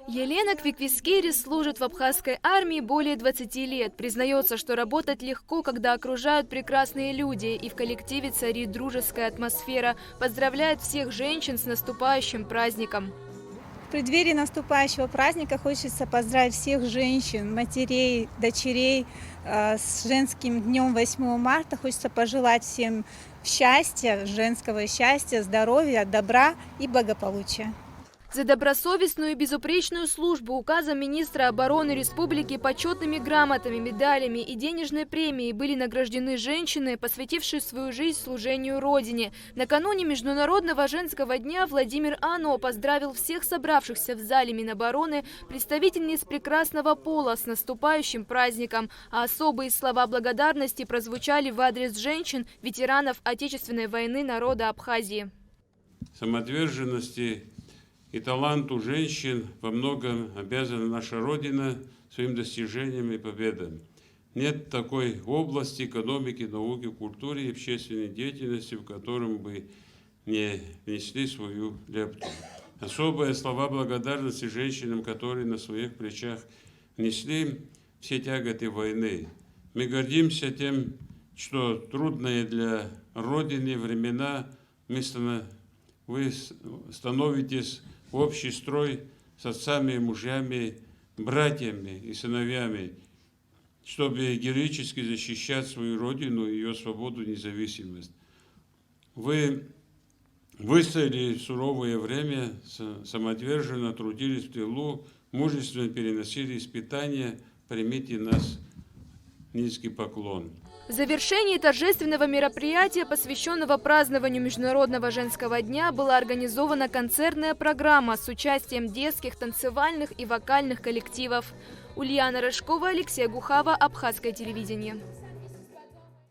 Елена Квиквискери служит в абхазской армии более 20 лет. Признается, что работать легко, когда окружают прекрасные люди, и в коллективе царит дружеская атмосфера. Поздравляет всех женщин с наступающим праздником. В преддверии наступающего праздника хочется поздравить всех женщин, матерей, дочерей с женским днем 8 марта. Хочется пожелать всем счастья, женского счастья, здоровья, добра и благополучия. За добросовестную и безупречную службу указом министра обороны республики почетными грамотами, медалями и денежной премией были награждены женщины, посвятившие свою жизнь служению Родине. Накануне Международного женского дня Владимир Ано поздравил всех собравшихся в зале Минобороны представительниц прекрасного пола с наступающим праздником, а особые слова благодарности прозвучали в адрес женщин, ветеранов Отечественной войны народа Абхазии. Самоотверженности и таланту женщин во многом обязана наша Родина своим достижениям и победам. Нет такой области экономики, науки, культуры и общественной деятельности, в котором бы не внесли свою лепту. Особые слова благодарности женщинам, которые на своих плечах несли все тяготы войны. Мы гордимся тем, что трудные для Родины времена вы становитесь в общий строй с отцами и мужьями, братьями и сыновьями, чтобы героически защищать свою Родину, ее свободу и независимость. Вы выстояли в суровое время, самоотверженно трудились в тылу, мужественно переносили испытания. Примите нас низкий поклон. В завершении торжественного мероприятия, посвященного празднованию Международного женского дня, была организована концертная программа с участием детских, танцевальных и вокальных коллективов. Ульяна Рожкова, Алексей Гухава, Абхазское телевидение.